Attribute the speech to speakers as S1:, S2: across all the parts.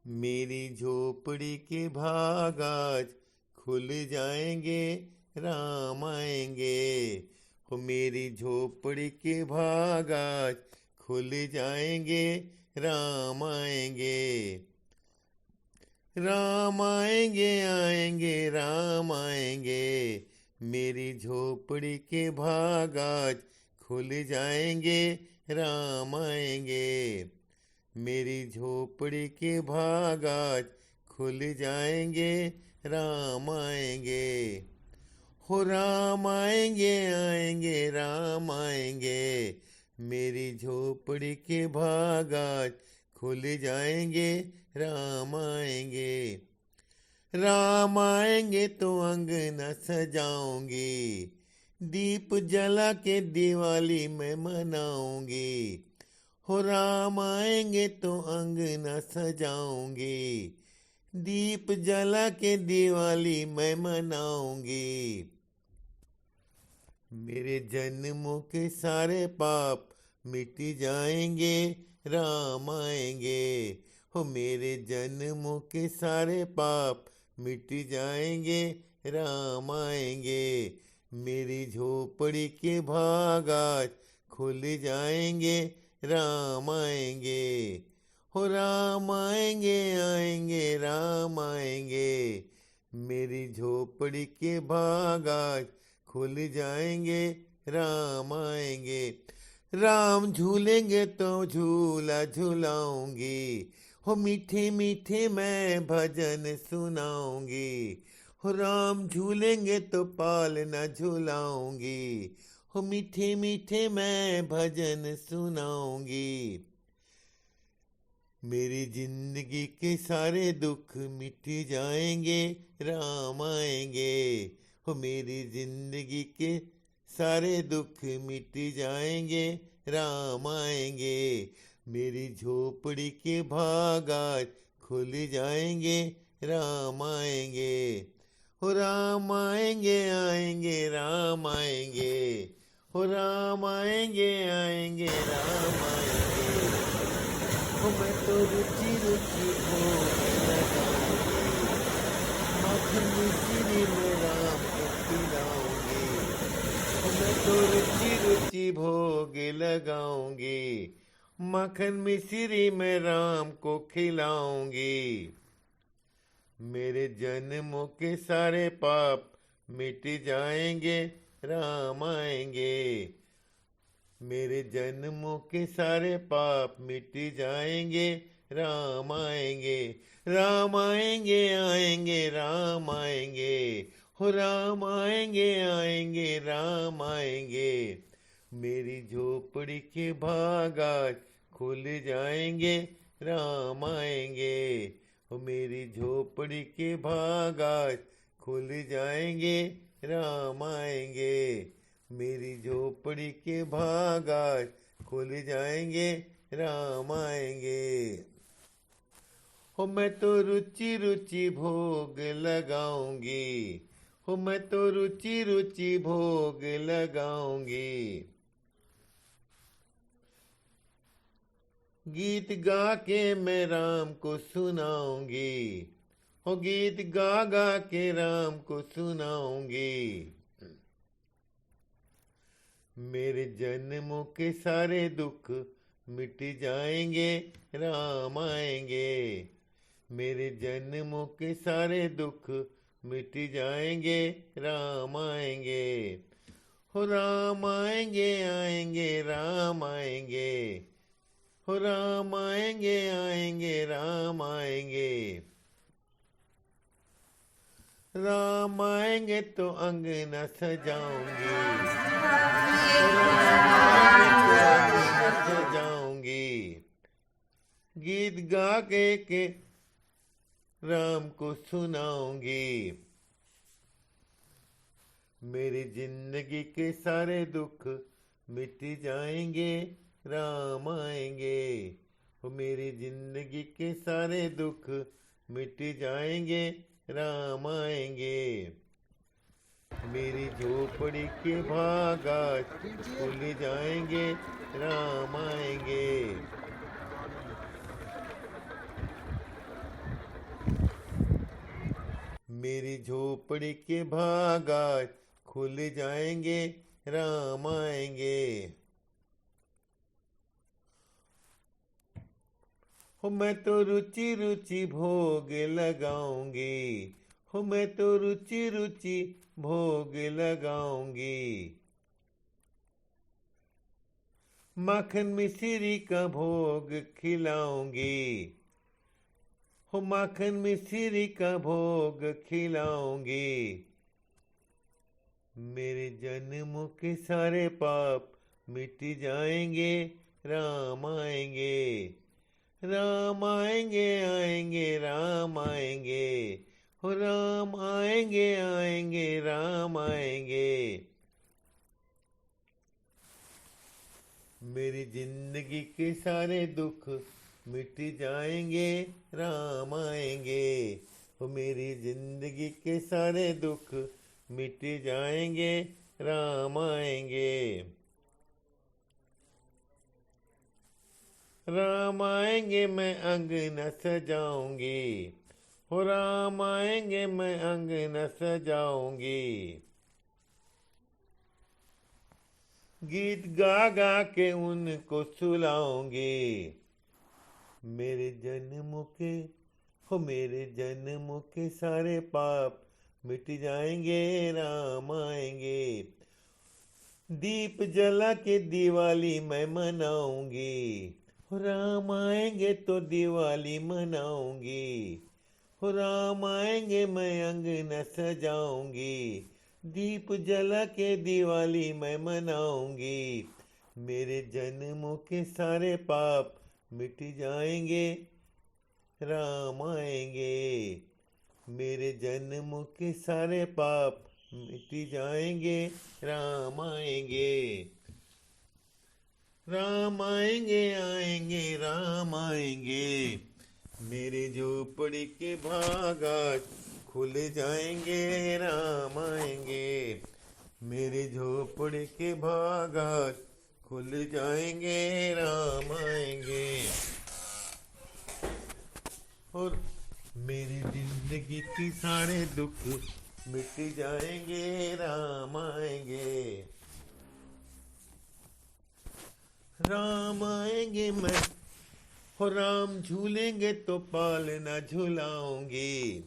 S1: मेरी झोपड़ी के भाग आज खुल जाएंगे, राम आएंगे। हो मेरी झोपड़ी के भाग आज खुल जाएंगे, राम आएंगे। राम आएंगे आएंगे राम आएंगे, मेरी झोपड़ी के भाग आज खुल जाएंगे, राम आएंगे। मेरी झोपड़ी के भाग आज खुल जाएंगे, राम आएंगे। हो राम आएंगे आएंगे राम आएंगे, मेरी झोपड़ी के भाग आज खुल जाएंगे, राम आएंगे। राम आएंगे तो अंगना सजाऊंगी, दीप जला के दिवाली में मनाऊंगी। हो राम आएंगे तो अंगना सजाऊंगी, दीप जला के दिवाली में मनाऊंगी। मेरे जन्मों के सारे पाप मिट जाएंगे, राम आएंगे। हो मेरे जन्मों के सारे पाप मिट जाएंगे, राम आएंगे। मेरी झोपड़ी के भाग आज खुल जाएंगे, राम आएंगे। हो राम आएंगे आएंगे राम आएंगे, मेरी झोपड़ी के भाग आज खुल जाएंगे, राम आएंगे। राम झूलेंगे तो झूला झूलाऊंगी, हो मीठे मीठे मैं भजन सुनाऊंगी। हो राम झूलेंगे तो पालना झूलाऊंगी, हो मीठे मीठे मैं भजन सुनाऊंगी। मेरी जिंदगी के सारे दुख मिट जाएंगे, राम आएंगे। हो मेरी जिंदगी के सारे दुख मिट जाएंगे, राम आएंगे। मेरी झोपड़ी के भाग आज खुल जाएंगे, राम आएंगे। हो राम आएंगे आएंगे राम आएंगे, हो राम आएंगे आएंगे राम आएंगे। हो मैं तो रुचि रुचि भोग लगाऊंगी, माखन मिश्री में राम को खिलाऊंगी। हो मैं तो रुचि रुचि भोग लगाऊंगी, माखन मिश्री में राम को खिलाऊंगी। मेरे जन्मों के सारे पाप मिट जाएंगे, राम आएंगे। मेरे जन्मों के सारे पाप मिट जाएंगे, राम आएंगे। राम आएंगे आएंगे राम आएंगे, हो राम आएंगे आएंगे राम आएंगे। मेरी झोपड़ी के भाग आज खुल जाएंगे, राम आएंगे। हो मेरी झोपड़ी के भाग आज खुल जाएंगे, राम आएंगे। मेरी झोपड़ी के भाग आज खुल जाएंगे, राम आएंगे। हो मैं तो रुचि रुचि भोग लगाऊंगी, हो मैं तो रुचि रुचि भोग लगाऊंगी। गीत गा के मैं राम को सुनाऊंगी, हो गीत गा गा के राम को सुनाऊंगी। मेरे जन्मों के सारे दुख मिट जाएंगे, राम आएंगे। मेरे जन्मों के सारे दुख मिट जाएंगे, राम आएंगे। हो राम आएंगे आएंगे राम आएंगे, हो राम आएंगे आएंगे राम आएंगे। राम आएंगे तो अंगना सजाऊंगी, राम आएंगे तो अंगना सजाऊंगी। गीत गा के राम को सुनाऊंगी। मेरी जिंदगी के सारे दुख मिट जाएंगे, राम आएंगे। वो मेरी जिंदगी के सारे दुख मिट जाएंगे, राम आएंगे। मेरी झोपड़ी के भाग आज खुल जाएंगे, राम आएंगे। मेरी झोपड़ी के भाग आज खुल जाएंगे, राम आएंगे। हो मैं तो रुचि रुचि भोग लगाऊंगी, हो मैं तो रुचि रुचि भोग लगाऊंगी। माखन मिश्री का भोग खिलाऊंगी, हो माखन मिश्री का भोग खिलाऊंगी। मेरे जन्मों के सारे पाप मिट जाएंगे, राम आएंगे। राम आएंगे आएंगे राम आएंगे, हो राम आएंगे आएंगे राम आएंगे। मेरी जिंदगी के सारे दुख मिट जाएंगे, राम आएंगे। हो मेरी जिंदगी के सारे दुख मिट जाएंगे, राम आएंगे। राम आएंगे मैं अंगना सजाऊंगी, हो राम आएंगे मैं अंगना सजाऊंगी। गीत गा गा के उनको सुलाऊंगी। मेरे जन्मों के, हो मेरे जन्मों के सारे पाप मिट जाएंगे, राम आएंगे। दीप जला के दिवाली मैं मनाऊंगी, हो राम आएंगे तो दिवाली मनाऊंगी। हो राम आएंगे मैं अंगना सजाऊंगी, दीप जला के दिवाली मैं मनाऊंगी। मेरे जन्मों के सारे पाप मिट जाएंगे, राम आएंगे। मेरे जन्मों के सारे पाप मिट जाएंगे, राम आएंगे। राम आएंगे आएंगे राम आएंगे। मेरे झोपड़ी के भाग आज खुल जाएंगे, राम आएंगे। मेरे झोपड़ी के भाग आज खुल जाएंगे, राम आएंगे। और मेरी जिंदगी के सारे दुख मिट जाएंगे, राम आएंगे। राम आएंगे मैं, हो राम झूलेंगे तो पालना झुलाऊंगी,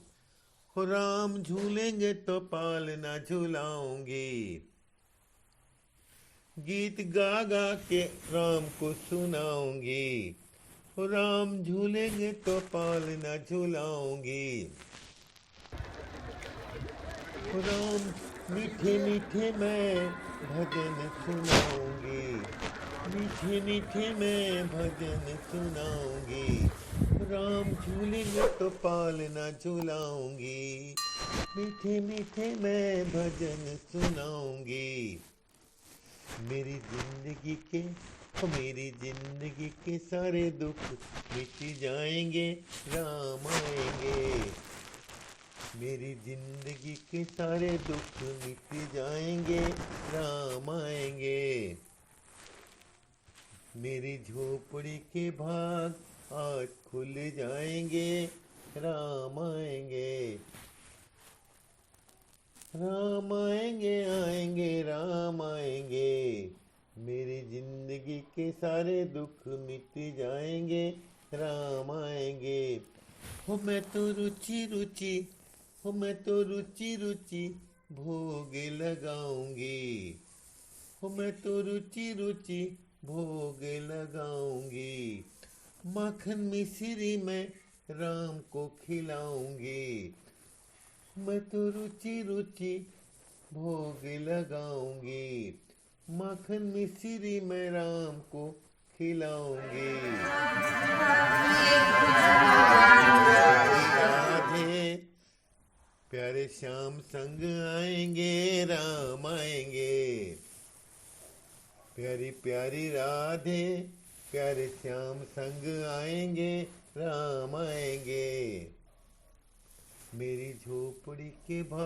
S1: हो राम झूलेंगे तो पालना झुलाऊंगी। गीत गा गा के राम को सुनाऊंगी, हो राम झूलेंगे तो पालना झुलाऊंगी। हो राम मीठे मीठे मैं भजन सुनाऊंगी, मीठे मीठे मैं भजन सुनाऊंगी। राम झूलेंगे तो पालना झुलाऊंगी, मीठे मीठे मैं भजन सुनाऊंगी। मेरी जिंदगी के, मेरी जिंदगी के सारे दुख मिट जाएंगे, राम आएंगे। मेरी जिंदगी के सारे दुख मिट जाएंगे, राम आएंगे। मेरी झोपड़ी के भाग आज खुल जाएंगे, राम आएंगे। राम आएंगे आएंगे राम आएंगे। मेरी जिंदगी के सारे दुख मिट जाएंगे, राम आएंगे। हो मैं तो रुचि रुचि, हो मैं तो रुचि रुचि भोग लगाऊंगी, हो मैं तो रुचि रुचि भोग लगाऊंगी। माखन मिश्री मैं राम को खिलाऊंगी, मैं तो रुचि रुचि भोग लगाऊंगी। माखन मिश्री मैं राम को खिलाऊंगी। राधे प्यारे श्याम संग आएंगे, राम आएंगे। प्यारी प्यारी राधे प्यारे श्याम संग आएंगे, राम आएंगे। मेरी झोपड़ी के भाग